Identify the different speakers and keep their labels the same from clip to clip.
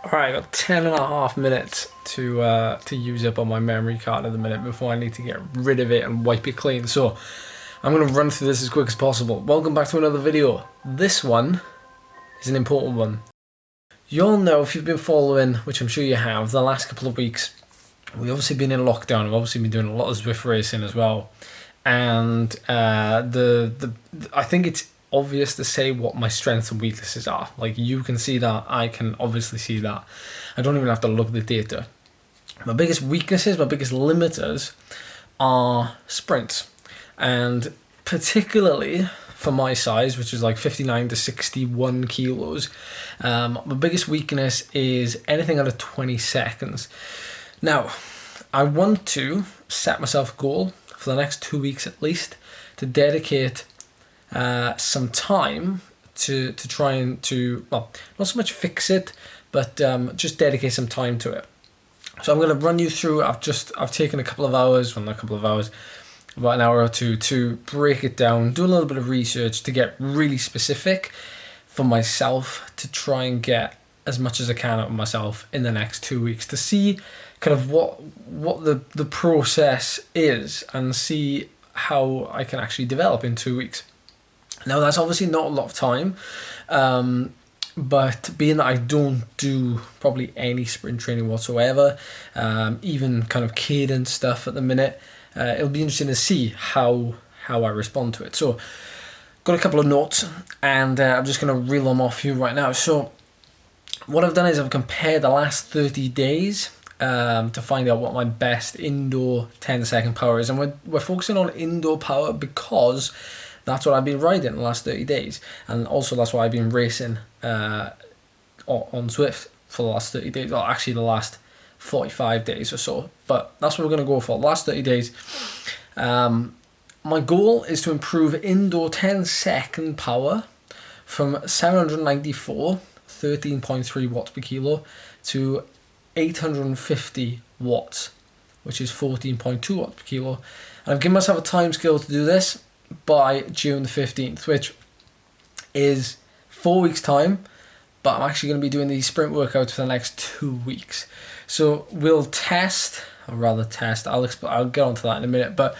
Speaker 1: Alright, I got 10.5 minutes to use up on my memory card at the minute before I need to get rid of it and wipe it clean. So I'm going to run through this as quick as possible. Welcome back to another video. This one is an important one. You'll know if you've been following, which I'm sure you have, the last couple of weeks. We've obviously been in lockdown. We've obviously been doing a lot of Zwift racing as well. And I think it's obvious to say what my strengths and weaknesses are. Like, you can see that, I can obviously see that. I don't even have to look at the data. My biggest weaknesses, my biggest limiters are sprints, and particularly for my size, which is like 59 to 61 kilos, my biggest weakness is anything under 20 seconds. Now, I want to set myself a goal for the next 2 weeks at least to dedicate some time to try and well, not so much fix it, but just dedicate some time to it. So I'm going to run you through. I've taken a couple of hours, well, not a couple of hours, about an hour or two to break it down, do a little bit of research to get really specific for myself, to try and get as much as I can out of myself in the next 2 weeks, to see kind of what the process is and see how I can actually develop in 2 weeks. Now, that's obviously not a lot of time, but being that I don't do probably any sprint training whatsoever, even kind of cadence stuff at the minute, it'll be interesting to see how I respond to it. So, got a couple of notes, and I'm just going to reel them off you right now. So, what I've done is I've compared the last 30 days to find out what my best indoor 10-second power is, and we're focusing on indoor power because that's what I've been riding the last 30 days. And also that's why I've been racing on Zwift for the last 30 days. Well, actually the last 45 days or so. But that's what we're going to go for. The last 30 days. My goal is to improve indoor 10-second power from 794, 13.3 watts per kilo, to 850 watts, which is 14.2 watts per kilo. And I've given myself a time scale to do this by June the 15th, which is 4 weeks time, but I'm actually going to be doing these sprint workouts for the next 2 weeks. So we'll test, or rather test, I'll get onto that in a minute, but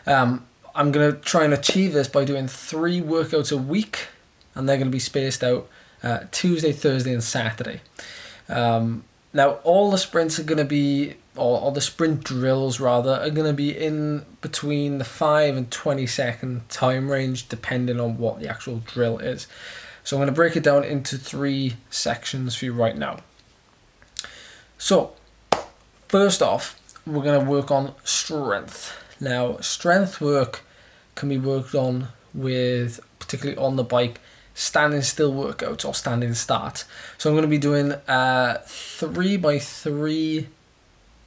Speaker 1: I'm going to try and achieve this by doing 3 workouts a week, and they're going to be spaced out Tuesday, Thursday and Saturday. Now, all the sprints are going to be, or the sprint drills rather, are going to be in between the 5 and 20 second time range, depending on what the actual drill is. So I'm going to break it down into 3 sections for you right now. So, first off, we're going to work on strength. Now, strength work can be worked on with, particularly on the bike, standing still workouts or standing starts. So I'm going to be doing 3x3,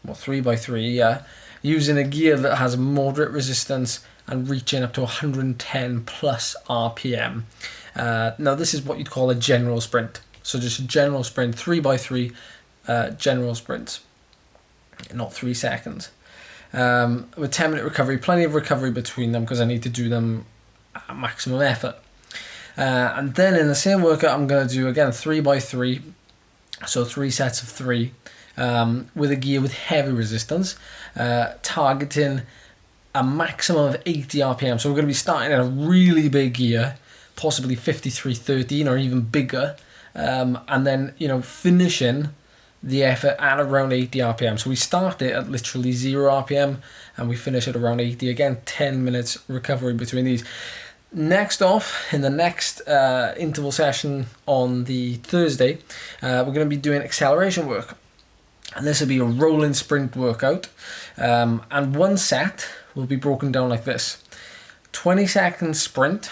Speaker 1: well, 3x3, yeah, using a gear that has moderate resistance and reaching up to 110 plus RPM. Now, this is what you'd call a general sprint. So just a general sprint, 3x3 general sprints, not 3 seconds. With 10-minute recovery, plenty of recovery between them because I need to do them at maximum effort. And then in the same workout, I'm going to do, again, 3x3, so 3 sets of 3, with a gear with heavy resistance, targeting a maximum of 80 RPM. So we're going to be starting at a really big gear, possibly 5313 or even bigger, and then, finishing the effort at around 80 RPM. So we start it at literally 0 RPM, and we finish at around 80. Again, 10 minutes recovery between these. Next off, in the next interval session on the Thursday, we're going to be doing acceleration work. And this will be a rolling sprint workout. And one set will be broken down like this. 20-second sprint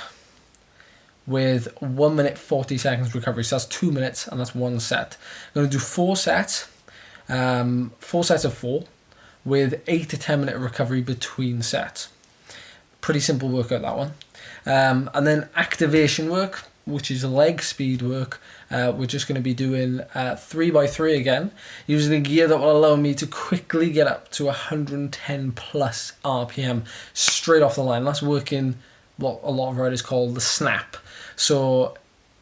Speaker 1: with 1 minute 40 seconds recovery. So that's 2 minutes, and that's one set. I'm going to do 4 sets, 4 sets of 4, with 8 to 10 minute recovery between sets. Pretty simple workout, that one. And then activation work, which is leg speed work. We're just going to be doing 3x3 again, using a gear that will allow me to quickly get up to 110 plus RPM straight off the line. That's working what a lot of riders call the snap. So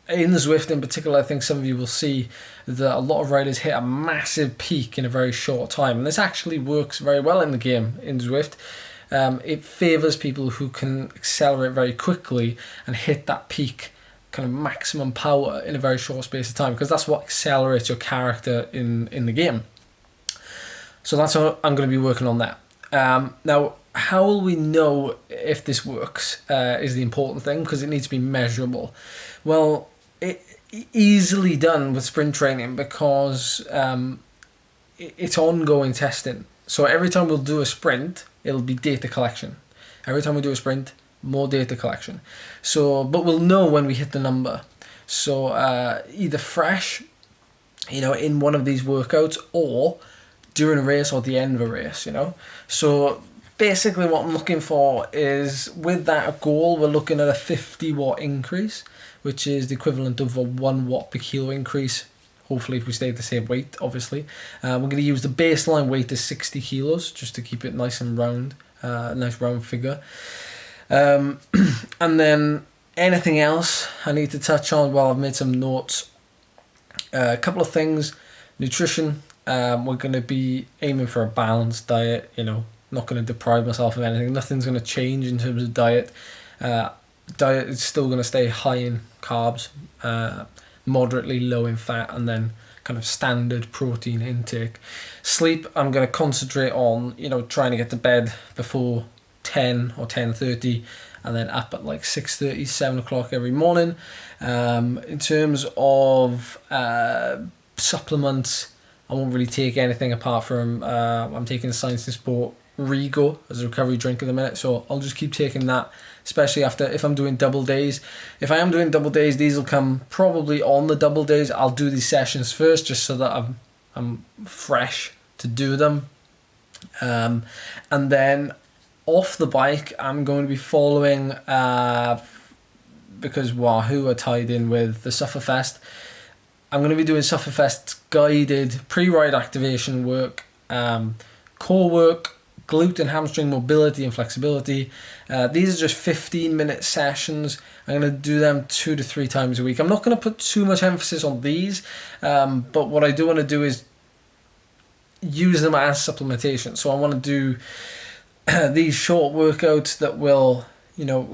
Speaker 1: in the Zwift in particular, I think some of you will see that a lot of riders hit a massive peak in a very short time. And this actually works very well in the game in Zwift. It favours people who can accelerate very quickly and hit that peak kind of maximum power in a very short space of time, because that's what accelerates your character in the game. So that's what I'm going to be working on that. Now, how will we know if this works is the important thing, because it needs to be measurable. Well, easily done with sprint training, because it's ongoing testing. So every time we'll do a sprint, it'll be data collection. Every time we do a sprint, more data collection. So, but we'll know when we hit the number. So either fresh, in one of these workouts, or during a race or at the end of a race, So basically what I'm looking for is, with that goal, we're looking at a 50 watt increase, which is the equivalent of a 1 watt per kilo increase. Hopefully, if we stay at the same weight, obviously. We're going to use the baseline weight as 60 kilos, just to keep it nice and round, nice round figure. And then anything else I need to touch on? Well, I've made some notes. A couple of things. Nutrition. We're going to be aiming for a balanced diet, not going to deprive myself of anything. Nothing's going to change in terms of diet. Diet is still going to stay high in carbs, moderately low in fat, and then kind of standard protein intake. Sleep, I'm going to concentrate on, trying to get to bed before 10 or 10:30, and then up at like 6:30, 7 o'clock every morning. In terms of supplements, I won't really take anything apart from I'm taking Science and Sport Rego as a recovery drink at the minute, so I'll just keep taking that, especially if I'm doing double days. If I am doing double days, these will come probably on the double days. I'll do these sessions first, just so that I'm fresh to do them, and then off the bike I'm going to be following, because Wahoo are tied in with the Sufferfest. I'm going to be doing Sufferfest guided pre-ride activation work, core work, glute and hamstring mobility and flexibility. These are just 15-minute sessions. I'm going to do them 2 to 3 times a week. I'm not going to put too much emphasis on these, but what I do want to do is use them as supplementation. So I want to do these short workouts that will,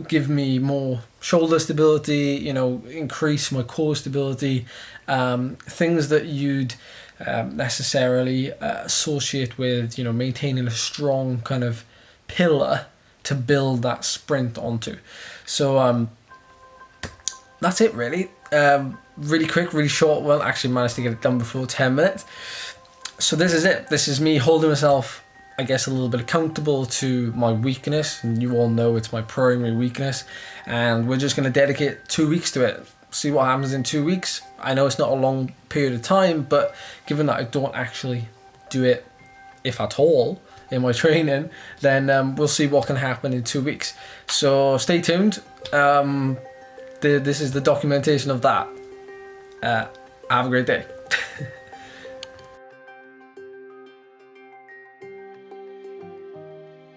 Speaker 1: give me more shoulder stability, increase my core stability, things that you'd necessarily associate with, maintaining a strong kind of pillar to build that sprint onto. So that's it really. Really quick, really short. Well, actually managed to get it done before 10 minutes. So this is it. This is me holding myself, I guess, a little bit accountable to my weakness, and you all know it's my primary weakness, and we're just going to dedicate 2 weeks to it. See what happens in 2 weeks. I know it's not a long period of time, but given that I don't actually do it, if at all, in my training, then we'll see what can happen in 2 weeks. So stay tuned. This is the documentation of that. Have a great day.